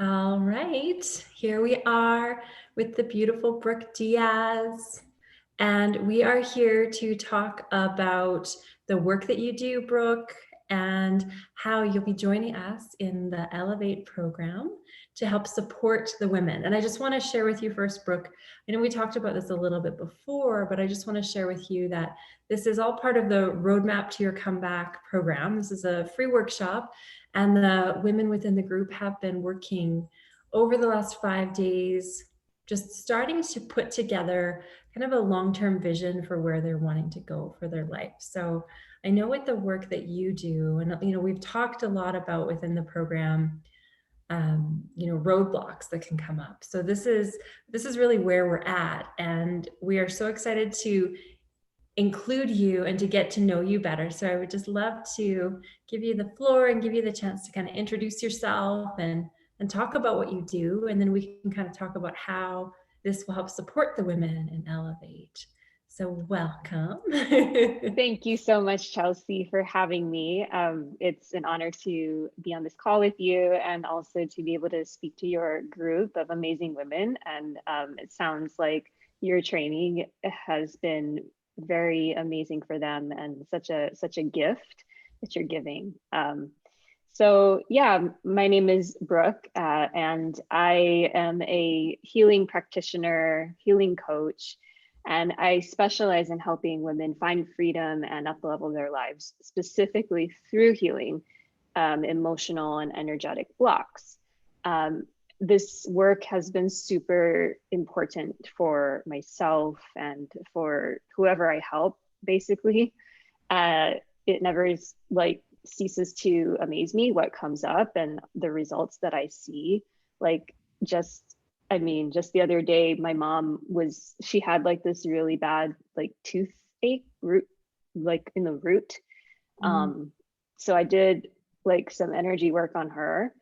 All right, here we are with the beautiful Brooke Diaz. And we are here to talk about the work that you do, Brooke, and how you'll be joining us in the Elevate program to help support the women. And I just want to share with you first, Brooke, I know we talked about this a little bit before, but I just want to share with you that this is all part of the Roadmap to Your Comeback program. This is a free workshop, and the women within the group have been working over the last 5 days, just starting to put together kind of a long-term vision for where they're wanting to go for their life. So I know with the work that you do, and we've talked a lot about within the program, roadblocks that can come up. So this is really where we're at, and we are so excited to include you and to get to know you better. So I would just love to give you the floor and give you the chance to kind of introduce yourself and talk about what you do, and then we can kind of talk about how this will help support the women and elevate. So welcome. Thank you so much, Chelsea, for having me. It's an honor to be on this call with you and also to be able to speak to your group of amazing women. And it sounds like your training has been very amazing for them and such a gift that you're giving. So yeah, my name is Brooke, and I am a healing practitioner, healing coach, and I specialize in helping women find freedom and up-level their lives, specifically through healing emotional and energetic blocks. This work has been super important for myself and for whoever I help, basically. It never is ceases to amaze me what comes up and the results that I see. Just just the other day, my mom she had this really bad toothache root, in the root. So I did some energy work on her.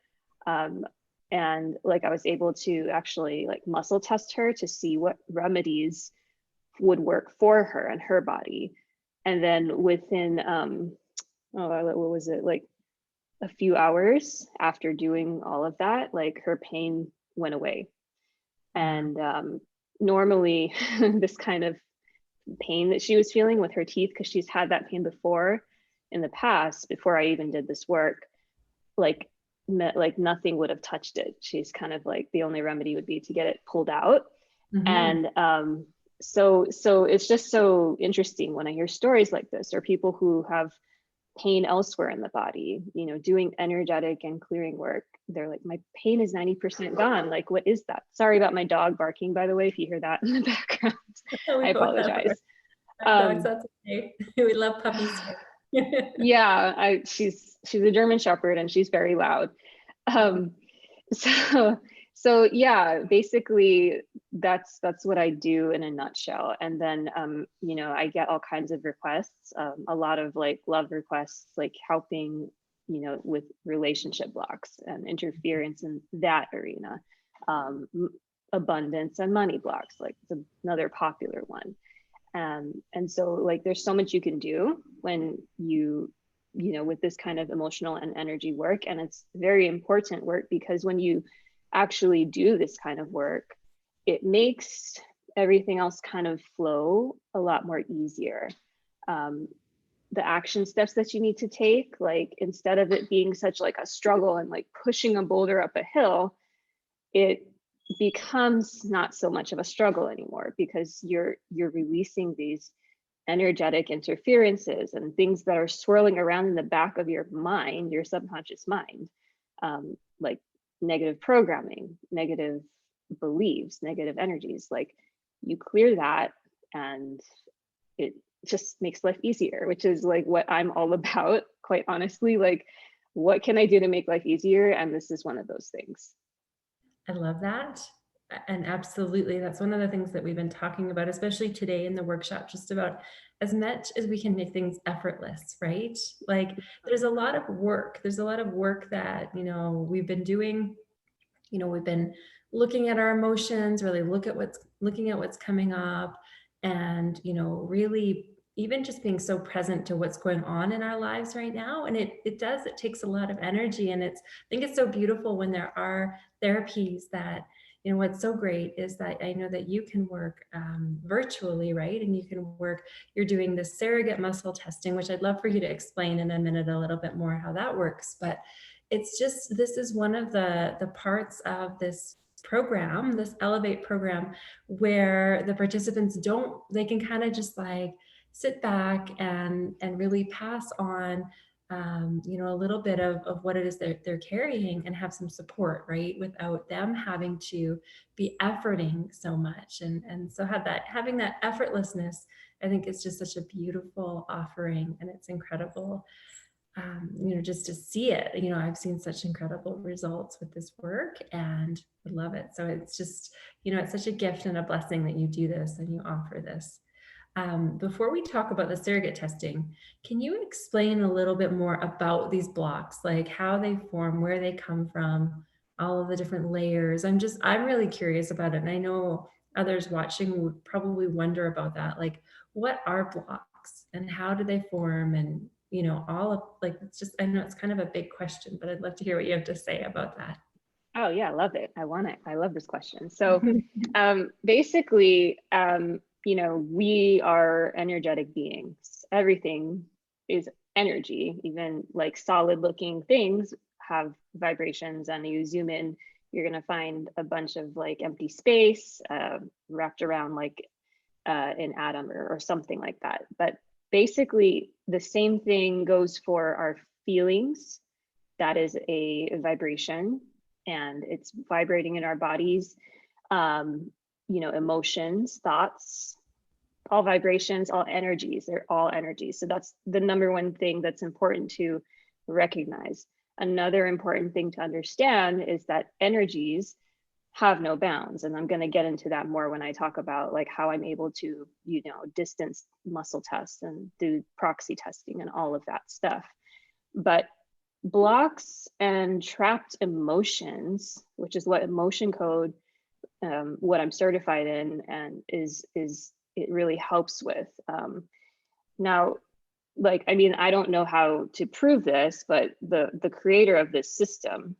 And I was able to actually muscle test her to see what remedies would work for her and her body. And then within, what was it, a few hours after doing all of that, her pain went away. And normally this kind of pain that she was feeling with her teeth, because she's had that pain before in the past, before I even did this work, nothing would have touched it. She's kind of the only remedy would be to get it pulled out. And so it's just so interesting when I hear stories like this, or people who have pain elsewhere in the body, doing energetic and clearing work. They're like, my pain is 90% gone. What is that? Sorry about my dog barking, by the way, if you hear that in the background. I apologize. Dogs, that's okay. We love puppies. Yeah, she's a German Shepherd and she's very loud. So yeah, basically that's what I do in a nutshell. And then I get all kinds of requests, a lot of love requests, helping with relationship blocks and interference in that arena, abundance and money blocks, it's another popular one. And so there's so much you can do when you with this kind of emotional and energy work. And it's very important work, because when you actually do this kind of work, it makes everything else kind of flow a lot more easier. The action steps that you need to take, instead of it being such a struggle and pushing a boulder up a hill, it becomes not so much of a struggle anymore, because you're releasing these energetic interferences and things that are swirling around in the back of your mind, your subconscious mind, negative programming, negative beliefs, negative energies. You clear that and it just makes life easier, which is what I'm all about, quite honestly. What can I do to make life easier? And this is one of those things. I love that. And absolutely, that's one of the things that we've been talking about, especially today in the workshop, just about as much as we can make things effortless, right? There's a lot of work. There's a lot of work that, we've been doing. We've been looking at our emotions, really looking at what's coming up, and, really, even just being so present to what's going on in our lives right now. And it takes a lot of energy. And I think it's so beautiful when there are therapies that, what's so great is that I know that you can work virtually, right? And you can work, you're doing the surrogate muscle testing, which I'd love for you to explain in a minute a little bit more how that works. But it's just, this is one of the parts of this program, this Elevate program, where the participants they can kind of just like sit back and really pass on a little bit of what it is they're carrying and have some support, right? Without them having to be efforting so much. And so having that effortlessness, I think is just such a beautiful offering, and it's incredible. Just to see it, I've seen such incredible results with this work and I love it. So it's just, it's such a gift and a blessing that you do this and you offer this. Before we talk about the surrogate testing, can you explain a little bit more about these blocks, like how they form, where they come from, all of the different layers? I'm really curious about it. And I know others watching would probably wonder about that. Like, what are blocks and how do they form? And, all of like, it's just, I know it's kind of a big question, but I'd love to hear what you have to say about that. Oh yeah, I love it. I want it. I love this question. So basically, we are energetic beings. Everything is energy. Even like solid looking things have vibrations, and you zoom in, you're going to find a bunch of like empty space wrapped around like an atom or something like that. But basically the same thing goes for our feelings. That is a vibration, and it's vibrating in our bodies. Emotions, thoughts, all vibrations, all energies, they're all energies. So that's the number one thing that's important to recognize. Another important thing to understand is that energies have no bounds. And I'm going to get into that more when I talk about like how I'm able to, distance muscle tests and do proxy testing and all of that stuff. But blocks and trapped emotions, which is what emotion code, what I'm certified in, and is it really helps with. Now, I don't know how to prove this, but the creator of this system,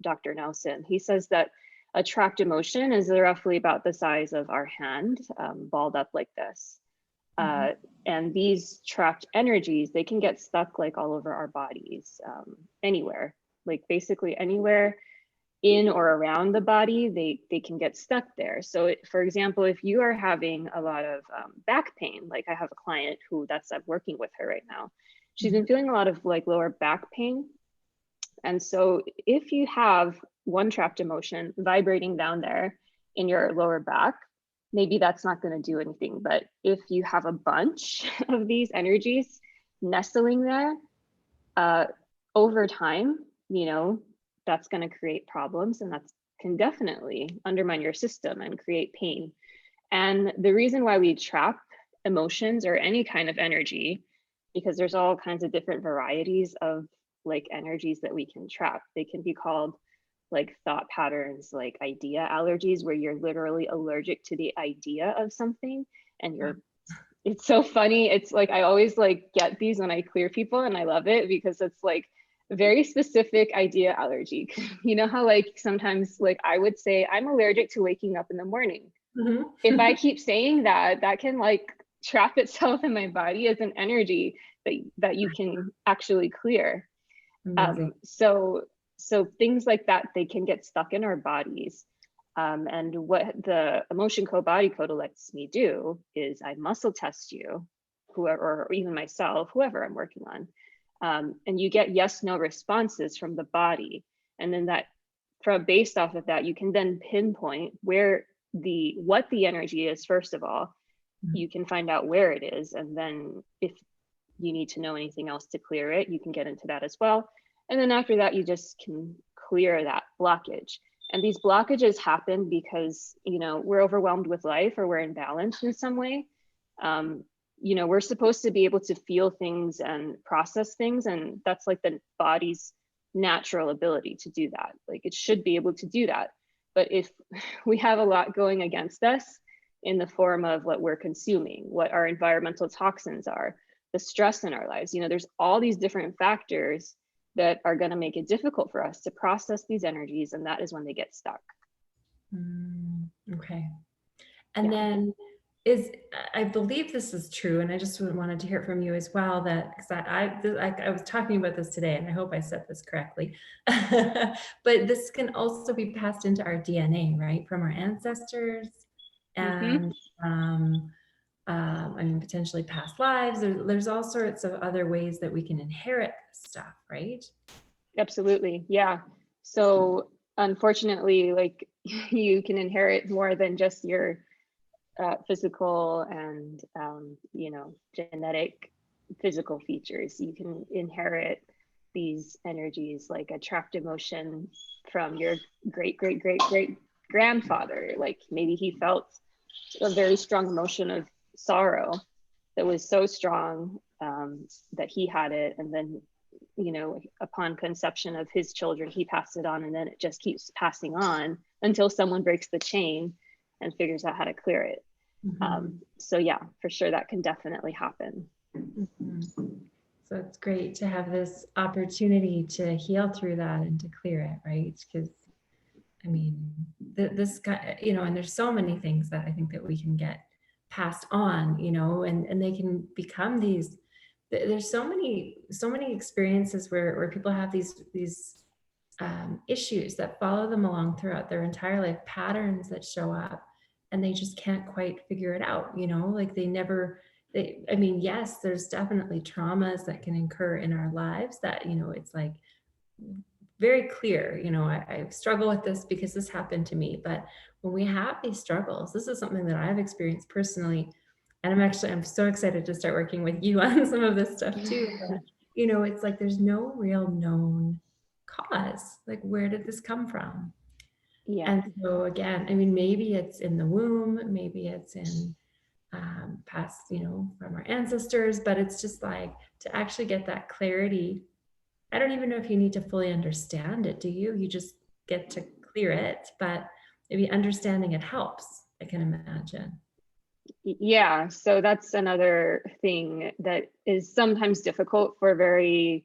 Dr. Nelson, he says that a trapped emotion is roughly about the size of our hand, balled up like this. And these trapped energies, they can get stuck like all over our bodies, anywhere, like basically anywhere in or around the body, they can get stuck there. So for example, if you are having a lot of back pain, like I have a client who I'm working with her right now, she's been feeling a lot of like lower back pain. And so if you have one trapped emotion vibrating down there in your lower back, maybe that's not going to do anything. But if you have a bunch of these energies nestling there, over time, that's going to create problems, and that can definitely undermine your system and create pain. And the reason why we trap emotions or any kind of energy, because there's all kinds of different varieties of like energies that we can trap. They can be called like thought patterns, like idea allergies, where you're literally allergic to the idea of something. And it's so funny. It's like, I always like get these when I clear people, and I love it because it's like a very specific idea allergy. You know how like sometimes like I would say I'm allergic to waking up in the morning. If I keep saying that, that can like trap itself in my body as an energy that you can actually clear. So things like that, they can get stuck in our bodies. And what the emotion code body code lets me do is I muscle test you, whoever, or even myself, whoever I'm working on. And you get yes, no responses from the body. And then based off of that, you can then pinpoint what the energy is. First of all, you can find out where it is. And then if you need to know anything else to clear it, you can get into that as well. And then after that, you just can clear that blockage. And these blockages happen because, we're overwhelmed with life, or we're imbalanced in some way. We're supposed to be able to feel things and process things. And that's like the body's natural ability to do that. Like it should be able to do that. But if we have a lot going against us, in the form of what we're consuming, what our environmental toxins are, the stress in our lives. There's all these different factors that are going to make it difficult for us to process these energies, and that is when they get stuck. Okay. And Yeah. then I believe this is true, and I just wanted to hear it from you as well, that because I was talking about this today, and I hope I said this correctly, but this can also be passed into our DNA, right, from our ancestors, Mm-hmm. and I mean, potentially past lives. There's all sorts of other ways that we can inherit this stuff, right? Absolutely. Yeah. So unfortunately, like you can inherit more than just your physical and genetic physical features. You can inherit these energies like attract emotion from your great great great great grandfather. Like maybe he felt a very strong emotion of sorrow that was so strong that he had it, and then upon conception of his children he passed it on, and then it just keeps passing on until someone breaks the chain and figures out how to clear it. So yeah, for sure that can definitely happen. So it's great to have this opportunity to heal through that and to clear it, right? Because I mean, this guy, and there's so many things that I think that we can get passed on, and they can become these. There's so many experiences where people have these issues that follow them along throughout their entire life, patterns that show up, and they just can't quite figure it out. Like they never. I mean, yes, there's definitely traumas that can occur in our lives that it's like very clear. I struggle with this because this happened to me. But when we have these struggles, this is something that I've experienced personally. And I'm so excited to start working with you on some of this stuff too. But, it's like there's no real known cause. Like, where did this come from? Yeah. And so, again, I mean, maybe it's in the womb, maybe it's in past, from our ancestors, but it's just like to actually get that clarity. I don't even know if you need to fully understand it, do you? You just get to clear it, but maybe understanding it helps, I can imagine. Yeah, so that's another thing that is sometimes difficult for very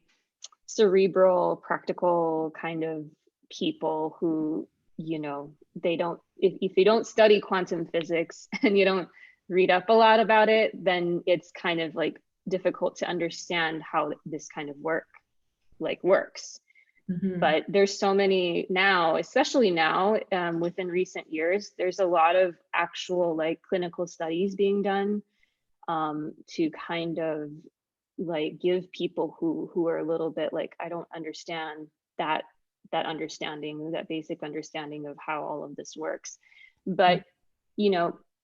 cerebral, practical kind of people who, they don't, if you don't study quantum physics and you don't read up a lot about it, then it's kind of like difficult to understand how this kind of works. But there's so many now, especially now, within recent years, there's a lot of actual like clinical studies being done to kind of like give people who are a little bit like, I don't understand that understanding, that basic understanding of how all of this works. But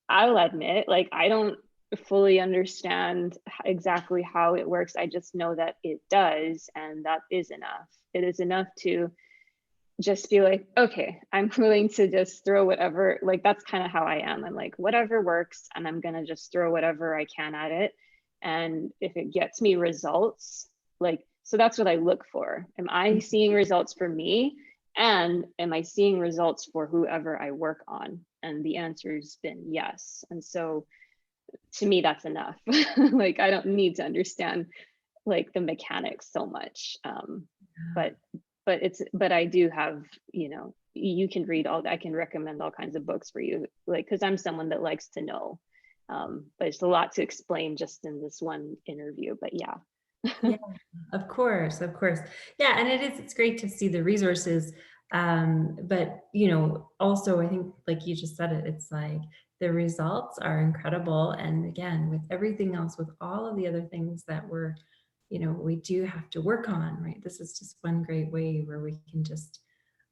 I'll admit, like, I don't fully understand exactly how it works. I just know that it does, and that is enough. It is enough to just be like, okay, I'm willing to just throw whatever, like that's kind of how I am. I'm like, whatever works, and I'm gonna just throw whatever I can at it. And if it gets me results, like, so that's what I look for. Am I seeing results for me? And am I seeing results for whoever I work on? And the answer's been yes. And so to me, that's enough. Like, I don't need to understand like the mechanics so much. But I do have, you can read I can recommend all kinds of books for you, like, because I'm someone that likes to know. But it's a lot to explain just in this one interview, but yeah. Yeah, of course, of course. Yeah, and it's great to see the resources. But also I think like you just said it's like the results are incredible. And again, with everything else, with all of the other things that we do have to work on, right? This is just one great way where we can just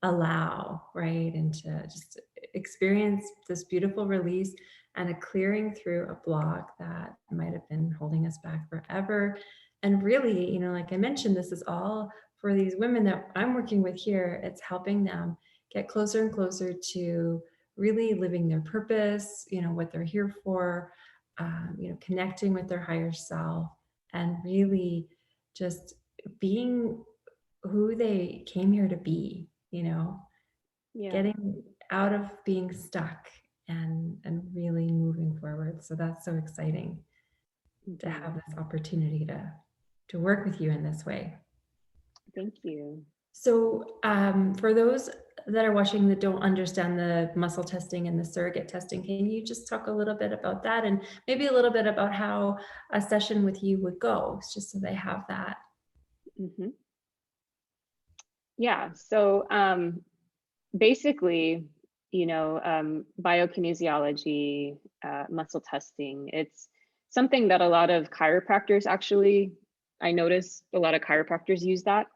allow, right? And to just experience this beautiful release and a clearing through a block that might have been holding us back forever. And really, like I mentioned, this is all for these women that I'm working with here. It's helping them get closer and closer to really living their purpose, what they're here for, connecting with their higher self, and really just being who they came here to be, Yeah. getting out of being stuck and really moving forward. So that's so exciting to Mhm. have this opportunity to work with you in this way. Thank you. So, for those that are watching that don't understand the muscle testing and the surrogate testing, can you just talk a little bit about that and maybe a little bit about how a session with you would go, just so they have that? Mhm. Yeah. So basically, biokinesiology, muscle testing, it's something that a lot of chiropractors actually, I notice a lot of chiropractors use that.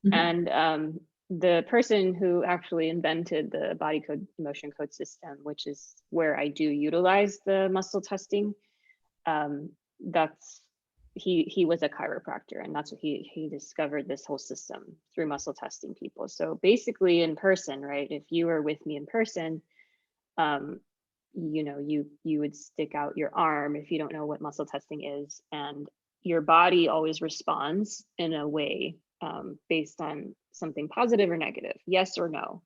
Mhm. And the person who actually invented the body code emotion code system, which is where I do utilize the muscle testing, that's he was a chiropractor, and that's what he discovered this whole system through muscle testing people. So basically in person, right, if you were with me in person, um, you would stick out your arm if you don't know what muscle testing is, and your body always responds in a way based on something positive or negative, yes or no.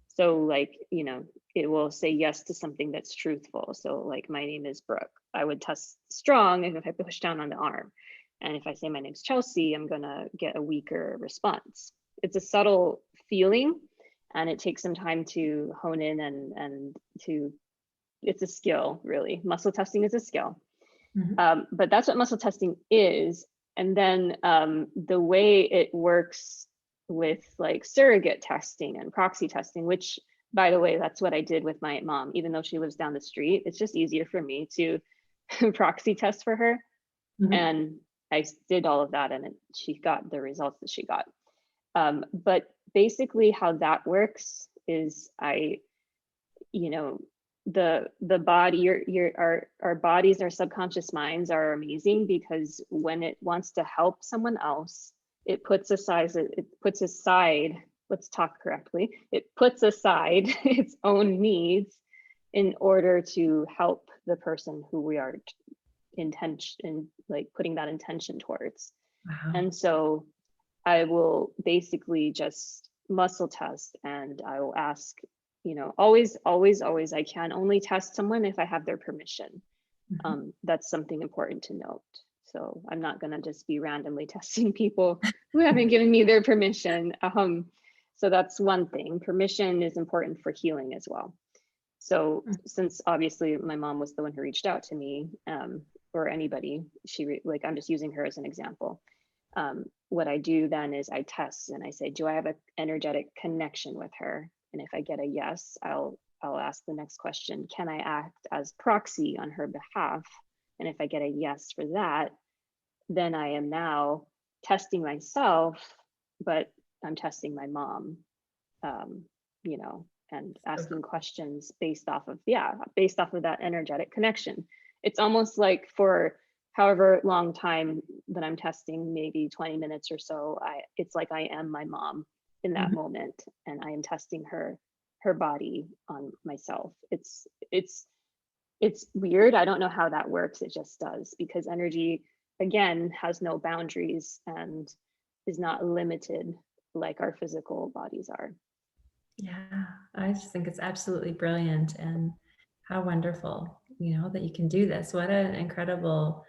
So like, it will say yes to something that's truthful. So like, my name is Brooke. I would test strong if I push down on the arm. And if I say my name's Chelsea, I'm gonna get a weaker response. It's a subtle feeling, and it takes some time to hone in and to, it's a skill, really. Muscle testing is a skill. Mhm. But that's what muscle testing is. And then the way it works with like surrogate testing and proxy testing, which, by the way, that's what I did with my mom, even though she lives down the street. It's just easier for me to proxy test for her. Mhm. And I did all of that, and she got the results that she got. But basically, how that works is you know the body, your our bodies, our subconscious minds are amazing, because when it wants to help someone else, it puts aside, let's talk correctly, it puts aside its own needs in order to help the person who we are intention, like putting that intention towards. Wow. And so I will basically just muscle test, and I will ask, always, always, always, I can only test someone if I have their permission. Mhm. That's something important to note. So I'm not going to just be randomly testing people who haven't given me their permission. So that's one thing. Permission is important for healing as well. So since obviously my mom was the one who reached out to me, or anybody, like, I'm just using her as an example. What I do then is I test, and I say, do I have an energetic connection with her? And if I get a yes, I'll ask the next question, can I act as proxy on her behalf? And if I get a yes for that, then I am now testing myself, but I'm testing my mom, um, and So asking questions based off of, yeah, based off of that energetic connection. It's almost like for however long time that I'm testing, maybe 20 minutes or so, it's like I am my mom in that Mhm. moment, and I am testing her body on myself. It's weird. I don't know how that works. It just does, because energy, again, has no boundaries and is not limited like our physical bodies are. Yeah, I just think it's absolutely brilliant and how wonderful, that you can do this. What an incredible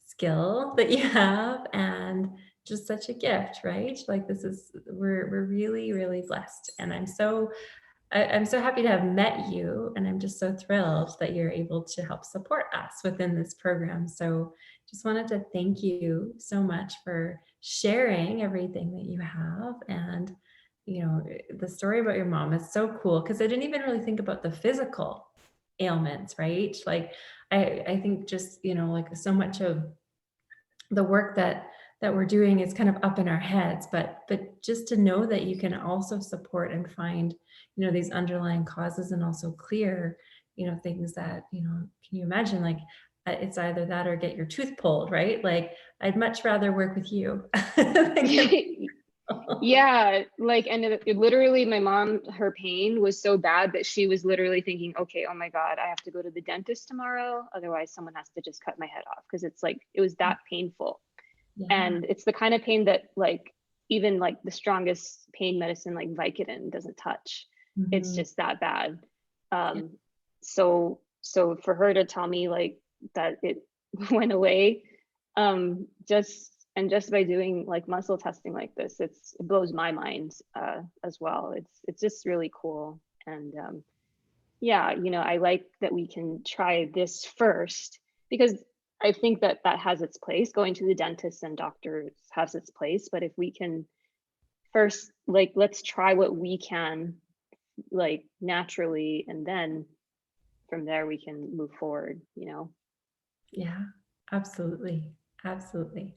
skill that you have and just such a gift, right? Like this is we're really, really blessed. And I'm so happy to have met you, and I'm just so thrilled that you're able to help support us within this program. So just wanted to thank you so much for sharing everything that you have. And, the story about your mom is so cool because I didn't even really think about the physical ailments, right? Like I think just, like so much of the work that we're doing is kind of up in our heads, but just to know that you can also support and find, these underlying causes and also clear, things that, can you imagine, like it's either that or get your tooth pulled, right? Like I'd much rather work with you than get Yeah, like, and it literally, my mom, her pain was so bad that she was literally thinking, okay, oh my God, I have to go to the dentist tomorrow. Otherwise, someone has to just cut my head off, because it's like, it was that painful. yeah. And it's the kind of pain that, like, even like the strongest pain medicine, like Vicodin, doesn't touch. It's Mhm. just that bad. Yeah. Um, so for her to tell me like that it went away, just by doing like muscle testing like this, it blows my mind as well. It's just really cool. And yeah, I like that we can try this first, because I think that that has its place. Going to the dentist and doctors has its place, but if we can first, like, let's try what we can, like, naturally, and then from there we can move forward. Yeah, absolutely. Absolutely.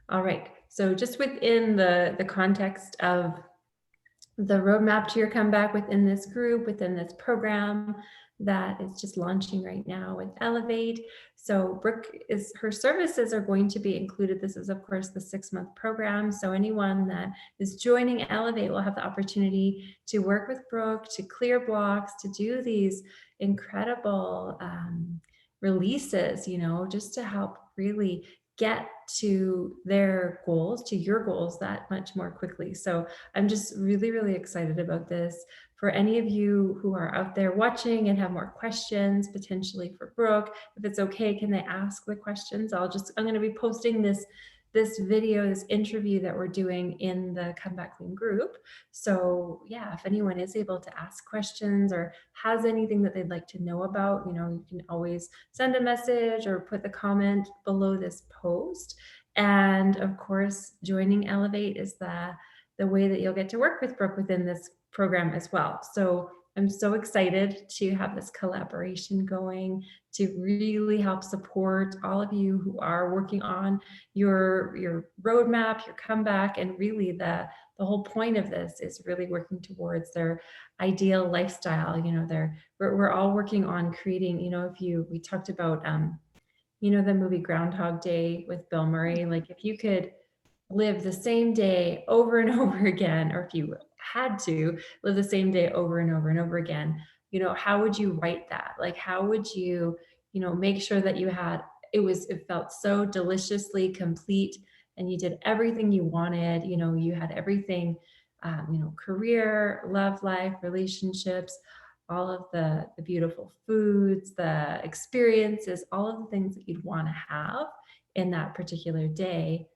All right. So just within the context of the roadmap to your comeback within this group, within this program that is just launching right now with Elevate. So Brooke her services are going to be included. This is of course the 6-month program. So anyone that is joining Elevate will have the opportunity to work with Brooke, to clear blocks, to do these incredible releases, just to help really get to their goals, to your goals that much more quickly. So I'm just really, really excited about this. For any of you who are out there watching and have more questions potentially for Brooke, if it's okay, can they ask the questions? I'm going to be posting this video, this interview that we're doing in the Come Back Clean group. So yeah, if anyone is able to ask questions or has anything that they'd like to know about, you can always send a message or put the comment below this post. And of course, joining Elevate is the way that you'll get to work with Brooke within this program as well. So I'm so excited to have this collaboration going to really help support all of you who are working on your roadmap, your comeback, and really the whole point of this is really working towards their ideal lifestyle. We're all working on creating, we talked about the movie Groundhog Day with Bill Murray. Like if you could live the same day over and over again, or if you had to live the same day over and over and over again, how would you write that? Like, how would you, make sure that it felt so deliciously complete and you did everything you wanted, you had everything, career, love life, relationships, all of the beautiful foods, the experiences, all of the things that you'd want to have in that particular day.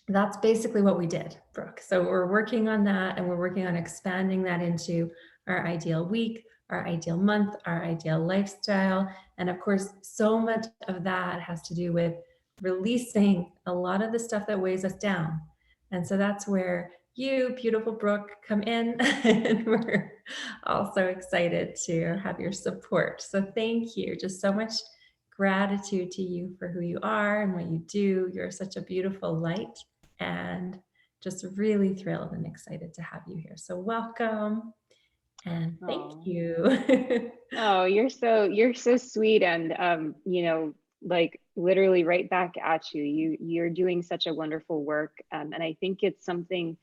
That's basically what we did, Brooke. So we're working on that, and we're working on expanding that into our ideal week, our ideal month, our ideal lifestyle. And of course, so much of that has to do with releasing a lot of the stuff that weighs us down. And so that's where you, beautiful Brooke, come in. And we're also excited to have your support. So thank you. Just so much gratitude to you for who you are and what you do. You're such a beautiful light, and just really thrilled and excited to have you here. So welcome and thank you. Oh, you're so sweet, and like literally right back at you. You're doing such a wonderful work, and I think it's something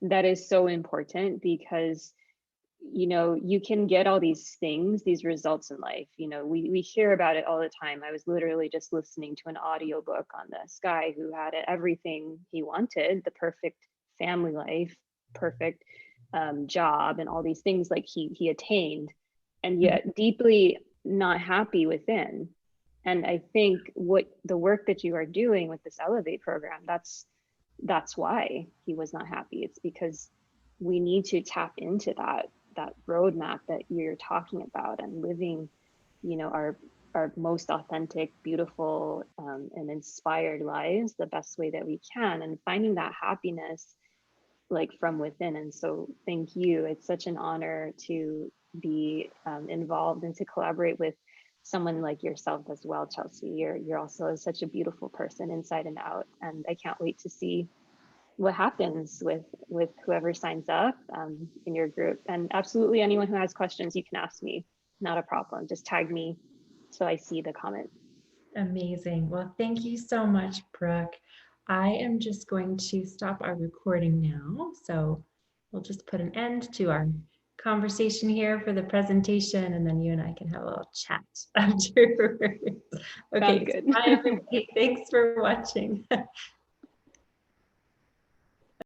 that is so important, because you can get all these things, these results in life. We hear about it all the time. I was literally just listening to an audiobook on this guy who had everything he wanted, the perfect family life, perfect job, and all these things like he attained, and yet deeply not happy within. And I think what the work that you are doing with this Elevate program, that's why he was not happy. It's because we need to tap into that roadmap that you're talking about, and living our most authentic, beautiful, and inspired lives the best way that we can, and finding that happiness like from within. And so thank you. It's such an honor to be involved and to collaborate with someone like yourself as well, Chelsea. You're also such a beautiful person inside and out, and I can't wait to see what happens with whoever signs up in your group. And absolutely anyone who has questions, you can ask me, not a problem. Just tag me so I see the comment. Amazing. Well, thank you so much, Brooke. I am just going to stop our recording now. So we'll just put an end to our conversation here for the presentation, and then you and I can have a little chat afterwards. Okay, Sounds good. bye everybody. Thanks for watching.